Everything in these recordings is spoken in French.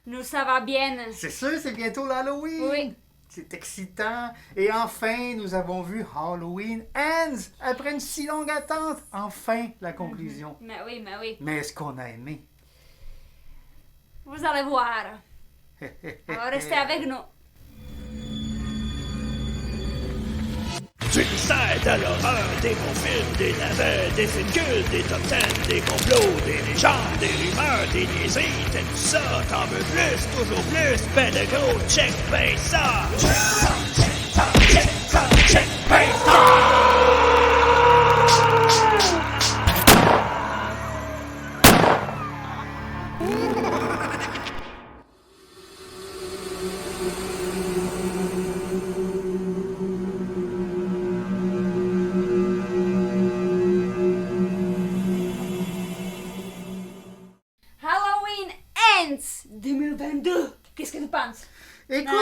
Nous, ça va bien. C'est sûr, c'est bientôt l'Halloween. Oui. C'est excitant. Et enfin, nous avons vu Halloween Ends. Après une si longue attente, enfin la conclusion. Mais oui, mais oui. Mais est-ce qu'on a aimé? Vous allez voir. Alors restez avec nous. Tu le sais, de l'horreur, des bons films, des navets, des films cultes, des top 10, des complots, des légendes, des rumeurs, des niaiseries, t'aimes ça, t'en veux plus, toujours plus, ben de gros, check ben ça! Check ça, check ça, check ça, check ben ça! Halloween Ends 2022. Qu'est-ce que tu penses? Écoute,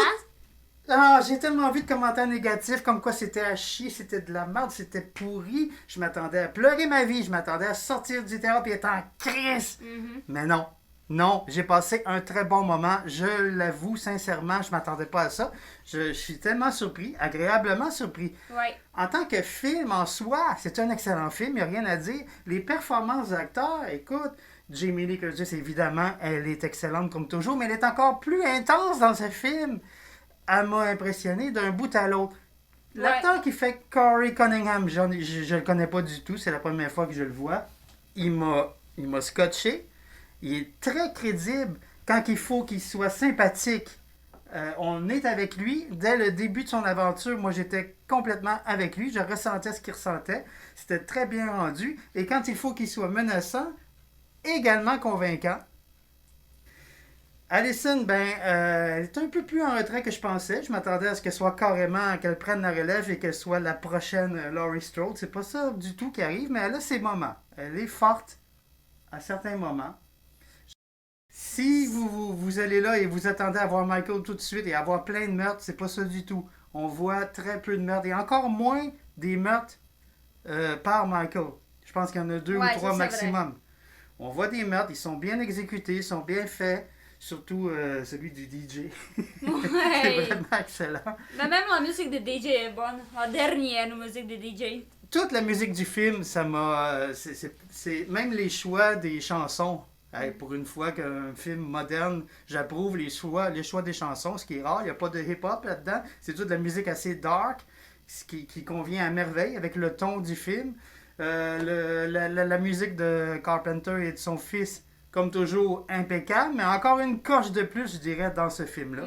j'ai tellement envie de commentaires négatifs comme quoi c'était à chier, c'était de la merde, c'était pourri. Je m'attendais à pleurer ma vie, je m'attendais à sortir du théâtre et être en crise. Mais non. Non, j'ai passé un très bon moment, je l'avoue sincèrement, je m'attendais pas à ça. Je suis tellement surpris, agréablement surpris. Oui. En tant que film en soi, c'est un excellent film, il n'y a rien à dire. Les performances d'acteurs, écoute, Jamie Lee Curtis, évidemment, elle est excellente comme toujours, mais elle est encore plus intense dans ce film. Elle m'a impressionné d'un bout à l'autre. L'acteur qui fait Corey Cunningham, je le connais pas du tout, c'est la première fois que je le vois. Il m'a scotché. Il est très crédible quand il faut qu'il soit sympathique. On est avec lui. Dès le début de son aventure, moi j'étais complètement avec lui. Je ressentais ce qu'il ressentait. C'était très bien rendu. Et quand il faut qu'il soit menaçant, également convaincant. Alison, elle est un peu plus en retrait que je pensais. Je m'attendais à ce qu'elle soit carrément, qu'elle prenne la relève et qu'elle soit la prochaine Laurie Strode. C'est pas ça du tout qui arrive, mais elle a ses moments. Elle est forte à certains moments. Si vous allez là et vous attendez à voir Michael tout de suite et à voir plein de meurtres, c'est pas ça du tout. On voit très peu de meurtres et encore moins des meurtres par Michael. Je pense qu'il y en a 2 ou 3 maximum. Vrai. On voit des meurtres, ils sont bien exécutés, ils sont bien faits. Surtout celui du DJ. Ouais. C'est vraiment excellent. Mais même la musique de DJ est bonne. La dernière musique de DJ. Toute la musique du film, ça m'a... c'est même les choix des chansons. Pour une fois qu'un film moderne, j'approuve les choix des chansons, ce qui est rare. Il n'y a pas de hip-hop là-dedans. C'est toute de la musique assez dark, ce qui convient à merveille avec le ton du film. La musique de Carpenter et de son fils, comme toujours, impeccable, mais encore une coche de plus, je dirais, dans ce film-là.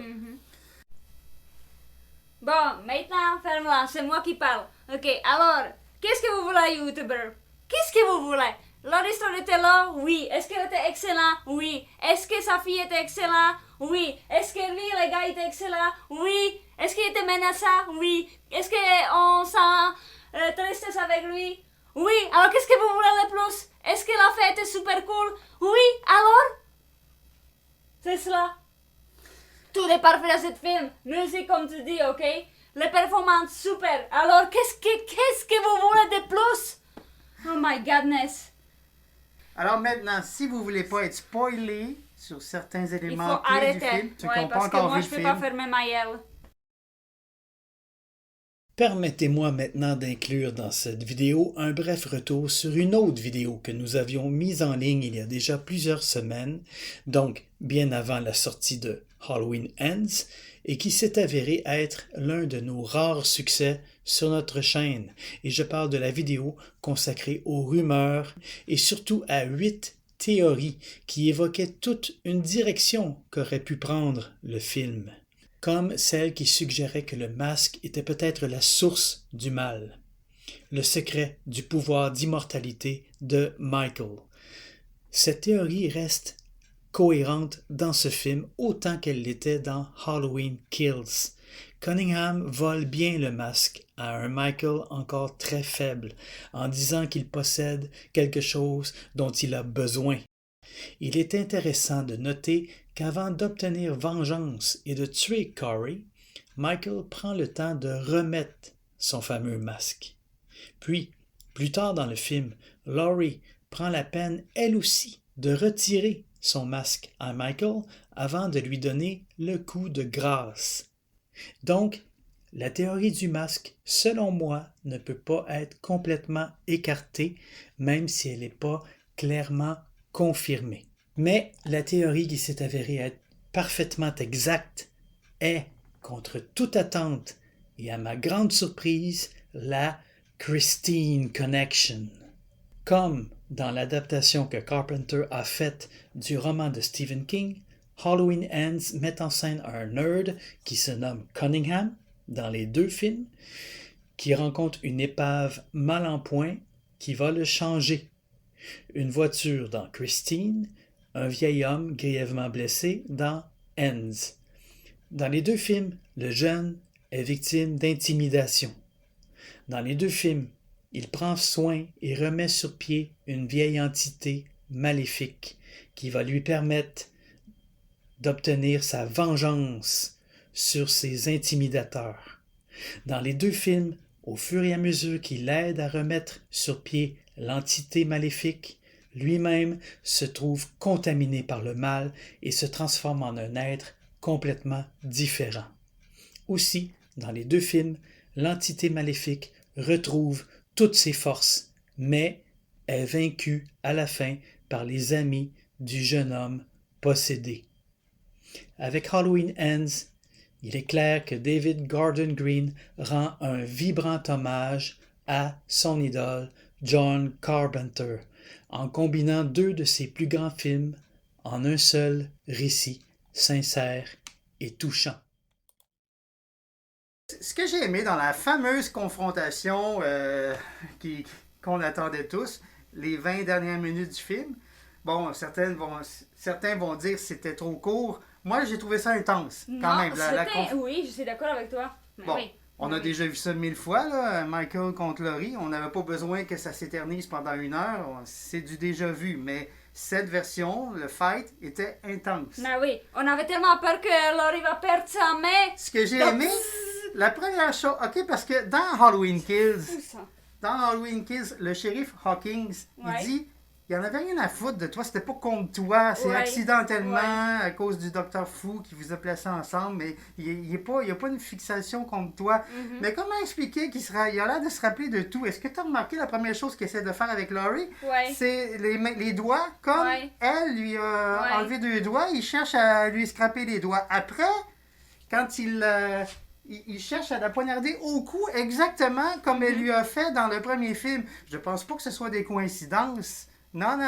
Bon, maintenant, ferme-la, c'est moi qui parle. Ok, alors, qu'est-ce que vous voulez, YouTuber? Qu'est-ce que vous voulez? Laurie Strode était là? Oui. Est-ce qu'elle était excellente? Oui. Est-ce que sa fille était excellente? Oui. Est-ce que lui, le gars, était excellent? Oui. Est-ce qu'il était menaçant? Oui. Est-ce qu'on sent tristesse avec lui? Oui. Alors, qu'est-ce que vous voulez le plus? Est-ce que la fête était super cool? Oui. Alors? C'est cela. Tout est parfait dans ce film. Musique, comme tu dis, ok? Les performances, super. Alors, qu'est-ce que vous voulez de plus? Oh my godness. Alors maintenant, si vous voulez pas être spoilé sur certains éléments clés du film, ceux qui n'ont pas parce que encore moi, vu je le peux film, pas fermer ma gueule. Permettez-moi maintenant d'inclure dans cette vidéo un bref retour sur une autre vidéo que nous avions mise en ligne il y a déjà plusieurs semaines, donc bien avant la sortie de Halloween Ends, et qui s'est avéré être l'un de nos rares succès sur notre chaîne. Et je parle de la vidéo consacrée aux rumeurs et surtout à 8 théories qui évoquaient toute une direction qu'aurait pu prendre le film, comme celle qui suggérait que le masque était peut-être la source du mal, le secret du pouvoir d'immortalité de Michael. Cette théorie reste cohérente dans ce film autant qu'elle l'était dans Halloween Kills. Cunningham vole bien le masque à un Michael encore très faible en disant qu'il possède quelque chose dont il a besoin. Il est intéressant de noter qu'avant d'obtenir vengeance et de tuer Corey, Michael prend le temps de remettre son fameux masque. Puis, plus tard dans le film, Laurie prend la peine, elle aussi, de retirer son masque à Michael avant de lui donner le coup de grâce. Donc, la théorie du masque, selon moi, ne peut pas être complètement écartée, même si elle n'est pas clairement confirmée. Mais la théorie qui s'est avérée être parfaitement exacte est, contre toute attente et à ma grande surprise, la Christine Connection. Comme dans l'adaptation que Carpenter a faite du roman de Stephen King, Halloween Ends met en scène un nerd qui se nomme Cunningham dans les 2 films, qui rencontre une épave mal en point qui va le changer. Une voiture dans Christine, un vieil homme grièvement blessé dans Ends. Dans les 2 films, le jeune est victime d'intimidation. Dans les 2 films, il prend soin et remet sur pied une vieille entité maléfique qui va lui permettre d'obtenir sa vengeance sur ses intimidateurs. Dans les 2 films, au fur et à mesure qu'il aide à remettre sur pied l'entité maléfique, lui-même se trouve contaminé par le mal et se transforme en un être complètement différent. Aussi, dans les 2 films, l'entité maléfique retrouve toutes ses forces, mais est vaincue à la fin par les amis du jeune homme possédé. Avec Halloween Ends, il est clair que David Gordon Green rend un vibrant hommage à son idole John Carpenter, en combinant 2 de ses plus grands films en un seul récit sincère et touchant. Ce que j'ai aimé dans la fameuse confrontation qu'on attendait tous, les 20 dernières minutes du film, bon, certains vont dire que c'était trop court. Moi, j'ai trouvé ça intense, quand même. Oui, je suis d'accord avec toi. Mais bon, oui. on a déjà vu ça 1000 fois, là, Michael contre Laurie. On n'avait pas besoin que ça s'éternise pendant 1 heure. C'est du déjà vu, mais cette version, le fight, était intense. Mais oui, on avait tellement peur que Laurie va perdre sa main. Ce que j'ai aimé, la première chose... OK, parce que dans Halloween Kills, le shérif Hawkins, il dit... Il n'y en avait rien à foutre de toi, c'était pas contre toi, c'est accidentellement à cause du docteur Fou qui vous a placé ensemble, mais il n'y a pas une fixation contre toi. Mm-hmm. Mais comment expliquer qu'il a l'air de se rappeler de tout? Est-ce que tu as remarqué la première chose qu'il essaie de faire avec Laurie? C'est les doigts, comme elle lui a enlevé 2 doigts, il cherche à lui scraper les doigts. Après, quand il cherche à la poignarder au cou exactement comme elle lui a fait dans le premier film. Je pense pas que ce soit des coïncidences. Non.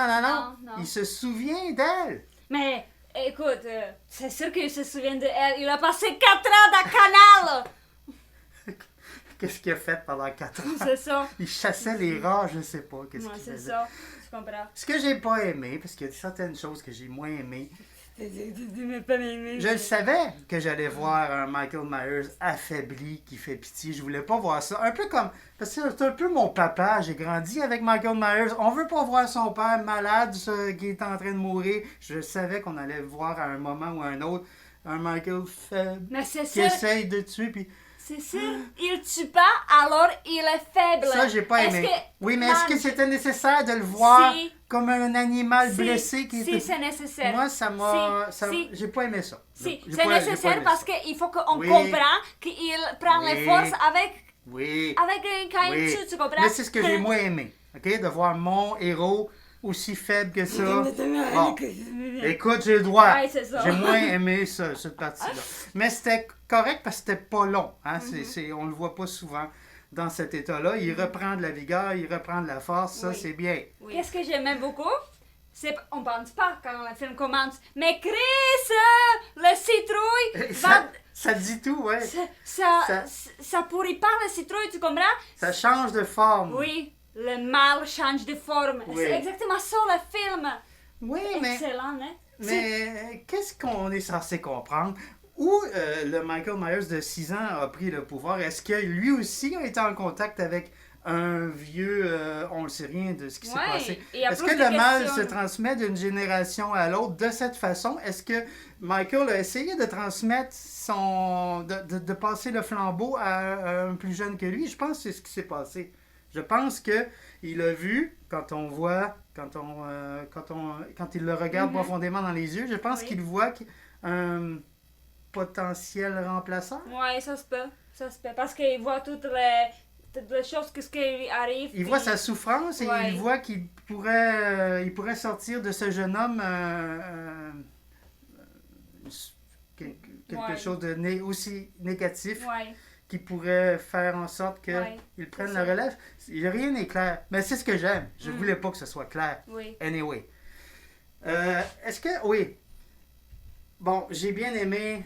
Il se souvient d'elle. Mais, écoute, c'est sûr qu'il se souvient d'elle. Il a passé 4 ans dans le canal. Qu'est-ce qu'il a fait pendant 4 ans? C'est ça. Il chassait les rats, je sais pas. Qu'est-ce qu'il c'est faisait. ça. Je comprends. Ce que j'ai pas aimé, parce qu'il y a certaines choses que j'ai moins aimées. Je le savais que j'allais voir un Michael Myers affaibli qui fait pitié. Je voulais pas voir ça. Un peu comme... Parce que c'est un peu mon papa. J'ai grandi avec Michael Myers. On veut pas voir son père malade qui est en train de mourir. Je savais qu'on allait voir à un moment ou à un autre un Michael faible qui essaye de tuer. Puis... C'est sûr. Il tue pas, alors il est faible. Ça, j'ai pas aimé. Oui, mais est-ce que c'était nécessaire de le voir comme un animal blessé qui Si, c'est nécessaire. Moi, ça m'a... J'ai pas aimé ça. Si, c'est nécessaire parce qu'il faut qu'on comprenne qu'il prend les forces avec quand il tue, tu comprends? Mais c'est ce que j'ai moins aimé, OK? De voir mon héros aussi faible que ça. Bon. Écoute, j'ai le droit. Ouais, c'est ça. J'ai moins aimé cette partie-là. Mais c'était correct parce que c'était pas long. Hein? On le voit pas souvent dans cet état-là. Il reprend de la vigueur, il reprend de la force. Ça, c'est bien. Oui. Qu'est-ce que j'aimais beaucoup? On pense pas quand le film commence. Mais Chris, le citrouille ça dit tout, ouais. Ça pourrit pas le citrouille, tu comprends? Ça change de forme. Oui. Le mal change de forme. Oui. C'est exactement ça le film. Oui, excellent, hein? Mais qu'est-ce qu'on est censé comprendre? Où le Michael Myers de 6 ans a pris le pouvoir? Est-ce que lui aussi a été en contact avec un vieux... on ne sait rien de ce qui s'est passé. Est-ce que le mal se transmet d'une génération à l'autre de cette façon? Est-ce que Michael a essayé de transmettre de passer le flambeau à un plus jeune que lui? Je pense que c'est ce qui s'est passé. Je pense qu'il a vu, quand quand il le regarde profondément dans les yeux, je pense qu'il voit un potentiel remplaçant. Ouais, ça se peut. Parce qu'il voit toutes les choses qui lui arrivent. Il voit sa souffrance et il voit qu'il pourrait sortir de ce jeune homme quelque chose de aussi négatif qui pourrait faire en sorte qu'il prenne la relève. Rien n'est clair. Mais c'est ce que j'aime. Je voulais pas que ce soit clair. Oui. Anyway. Est-ce que... Oui. Bon, j'ai bien aimé...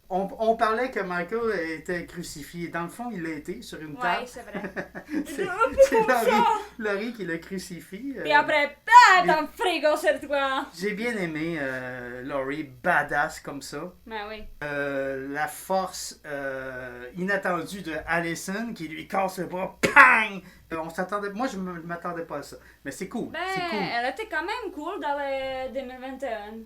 On parlait que Michael était crucifié. Dans le fond, il l'a été sur une table. Oui, c'est vrai. c'est Laurie qui le crucifie. Et après, dans le frigo sur toi. J'ai bien aimé Laurie, badass comme ça. Ben oui. La force inattendue de Allison qui lui casse le bras. Pang! On s'attendait... Moi, je ne m'attendais pas à ça. Mais c'est cool. Ben, c'est cool. elle était quand même cool dans le 2021.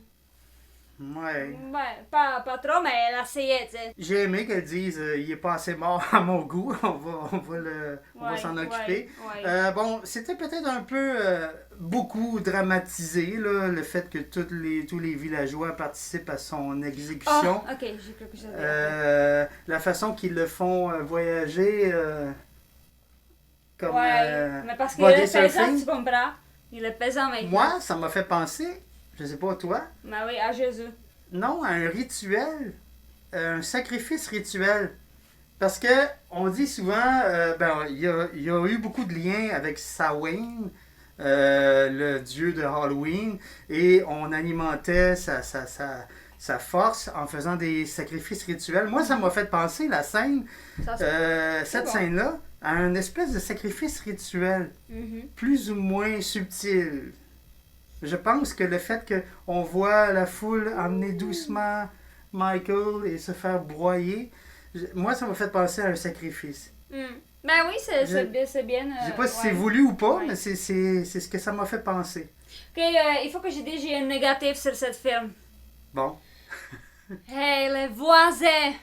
Ouais. Ouais, pas trop, mais elle essayait, tu sais. J'ai aimé qu'elle dise il est pas assez mort à mon goût, on va s'en occuper. Ouais. Bon, c'était peut-être un peu beaucoup dramatisé, là, le fait que tous les villageois participent à son exécution. Ok, j'ai cru que j'avais. La façon qu'ils le font voyager comme mais parce qu'il est pesant, tu comprends? Il est pesant maintenant. Moi, ça m'a fait penser, je sais pas toi. Ben oui, à Jésus. Non, un rituel, un sacrifice rituel. Parce que on dit souvent, il y a eu beaucoup de liens avec Samhain, le dieu de Halloween, et on alimentait sa force en faisant des sacrifices rituels. Moi, ça m'a fait penser la scène, cette scène-là, à une espèce de sacrifice rituel, plus ou moins subtil. Je pense que le fait qu'on voit la foule emmener doucement Michael et se faire broyer, moi, ça m'a fait penser à un sacrifice. Ben oui, c'est bien. Je sais pas si c'est voulu ou pas, mais c'est ce que ça m'a fait penser. Ok, il faut que je dise un négatif sur ce film. Bon. Hey, les voisins!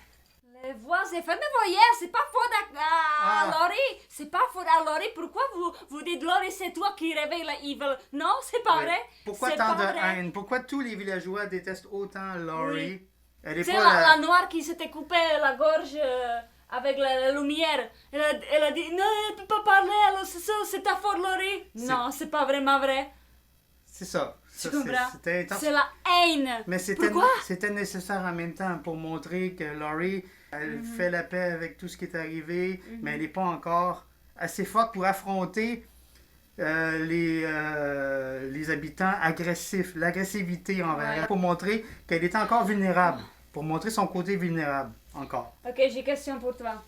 Les voisins, fermez-vous, c'est pas faute à Laurie! C'est pas faute à Laurie. Pourquoi vous dites Laurie, c'est toi qui réveille la evil? Non, c'est pas vrai. Pourquoi tant de haine? Pourquoi tous les villageois détestent autant Laurie? Oui. Elle est C'est pas la noire qui s'était coupée la gorge avec la lumière. Elle a dit non, elle peut pas parler, alors c'est ta faute, Laurie. Non, c'est pas vraiment vrai. C'est ça. Tu comprends? C'était intense. C'est la haine. Mais c'était nécessaire en même temps pour montrer que Laurie, elle fait la paix avec tout ce qui est arrivé, mais elle n'est pas encore assez forte pour affronter les habitants agressifs, l'agressivité envers elle, pour montrer qu'elle est encore vulnérable, pour montrer son côté vulnérable encore. Ok, j'ai une question pour toi.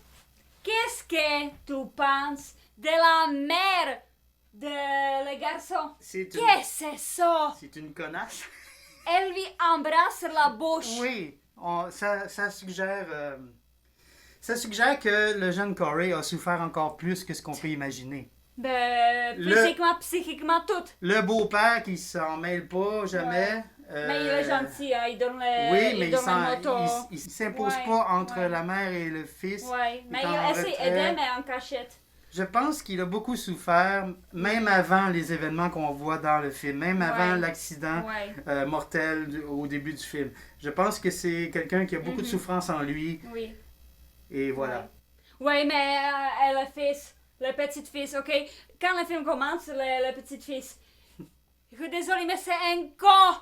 Qu'est-ce que tu penses de la mère de le garçon? Qu'est-ce que c'est ça? C'est une connasse. Elle lui embrasse la bouche. Oui, ça suggère que le jeune Corey a souffert encore plus que ce qu'on peut imaginer. Ben, physiquement, psychiquement, tout. Le beau-père qui s'en mêle pas jamais. Ouais. Mais il est gentil, hein? Il donne il s'impose pas entre la mère et le fils. Oui, mais il essaie d'aider, mais en cachette. Je pense qu'il a beaucoup souffert, même avant les événements qu'on voit dans le film, même avant l'accident mortel au début du film. Je pense que c'est quelqu'un qui a beaucoup de souffrance en lui. Oui. Et voilà. Oui, mais le fils, le petit-fils, ok? Quand le film commence, le petit-fils, écoute, désolé, mais c'est un con!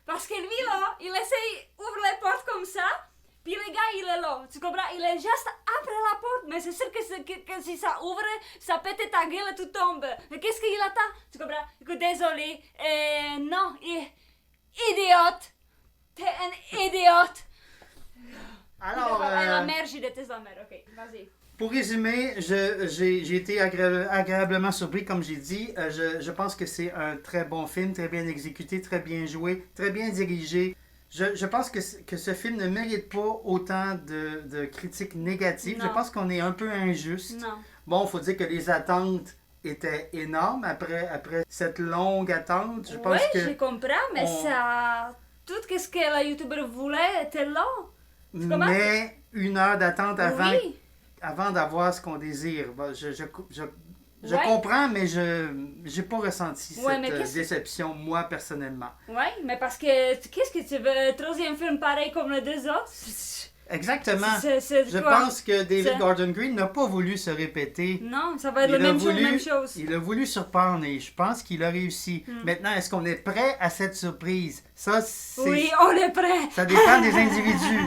Parce que lui, là, il essaie d'ouvrir les portes comme ça, puis le gars, il est là, tu comprends? Il est juste après la porte, mais c'est sûr que si ça ouvre, ça pète ta gueule et tu tombes. Mais qu'est-ce qu'il attend? Tu comprends? Écoute, désolé, non, idiote! T'es un idiote! Alors, la mère, je déteste la mère, ok, vas-y. Pour résumer, j'ai été agréablement surpris, comme j'ai dit. Je pense que c'est un très bon film, très bien exécuté, très bien joué, très bien dirigé. Je pense que ce film ne mérite pas autant de critiques négatives. Non. Je pense qu'on est un peu injuste. Non. Bon, il faut dire que les attentes étaient énormes après cette longue attente. Je comprends, mais ça... Tout ce que la YouTuber voulait était là. Mais 1 heure d'attente avant d'avoir ce qu'on désire. Je Ouais. comprends, mais je j'ai pas ressenti Ouais, cette mais qu'est-ce que- déception, moi, personnellement. Ouais, mais parce que qu'est-ce que tu veux? Un troisième film pareil comme les deux autres? Exactement. C'est Je quoi? pense que David C'est- Gordon Green n'a pas voulu se répéter. Non, ça va être Il la a même chose, voulu- même chose. Il a voulu surprendre et je pense qu'il a réussi. Maintenant, est-ce qu'on est prêt à cette surprise? Ça, c'est... Oui, on est prêt. Ça dépend des individus.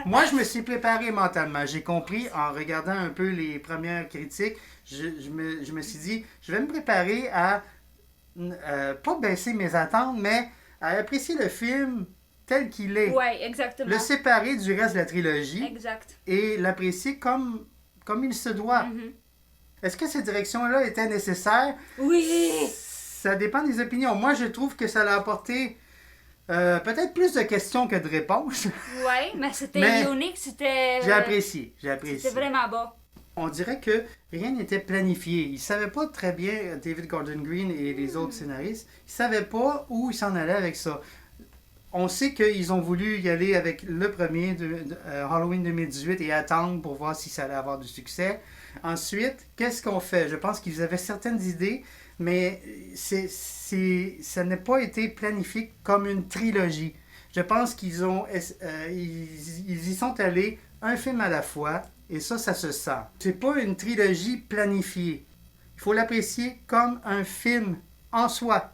Moi, je me suis préparé mentalement. J'ai compris en regardant un peu les premières critiques. Je me suis dit, je vais me préparer à pas baisser mes attentes, mais à apprécier le film tel qu'il est. Ouais, exactement. Le séparer du reste de la trilogie Exact. et l'apprécier comme il se doit. Mhm. Est-ce que cette direction-là était nécessaire? Oui. Ça dépend des opinions. Moi, je trouve que ça l'a apporté peut-être plus de questions que de réponses. Ouais, mais c'était Mais unique, c'était... J'ai apprécié. J'ai apprécié. C'était vraiment beau. On dirait que rien n'était planifié. Ils ne savaient pas très bien, David Gordon Green et les autres scénaristes, ils ne savaient pas où ils s'en allaient avec ça. On sait qu'ils ont voulu y aller avec le premier de Halloween 2018 et attendre pour voir si ça allait avoir du succès. Ensuite, qu'est-ce qu'on fait? Je pense qu'ils avaient certaines idées, mais ça n'a pas été planifié comme une trilogie. Je pense qu'ils y sont allés un film à la fois, et ça se sent. C'est pas une trilogie planifiée. Il faut l'apprécier comme un film en soi.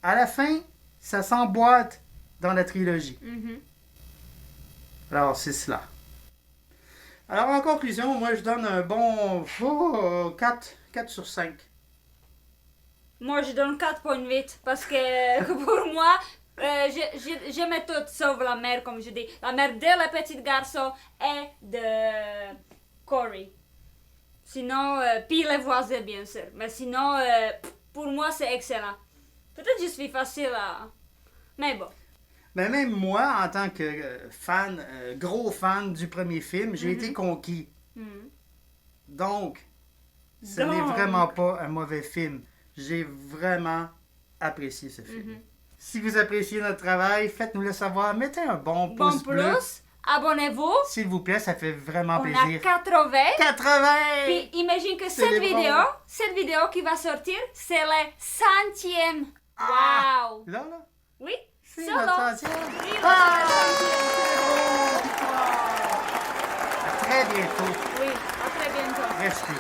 À la fin, ça s'emboîte dans la trilogie. Mhm. Alors, c'est cela. Alors, en conclusion, moi, je donne un bon 4 sur 5. Moi, je donne 4,8 parce que pour moi, j'aimais tout sauf la mère, comme je dis. La mère de la petite garçon et de Corey. Sinon, puis les voisins, bien sûr. Mais sinon, pour moi, c'est excellent. Peut-être que je suis facile à... Mais bon. Mais même moi, en tant que fan, gros fan du premier film, j'ai été conquis. Mhm. Donc, ce n'est Donc. vraiment pas un mauvais film. J'ai vraiment apprécié ce film. Mhm. Si vous appréciez notre travail, faites-nous le savoir. Mettez un bon Bon pouce bleu. plus, abonnez-vous. S'il vous plaît, ça fait vraiment On plaisir. a 80. 80! Puis imagine que Célébrons. cette vidéo qui va sortir, c'est la 100e. Ah! Wow! Là, là, Oui, c'est solo. notre 100e. Oui, Ah! notre À très bientôt. 100e. Oui, à très bientôt. Restez.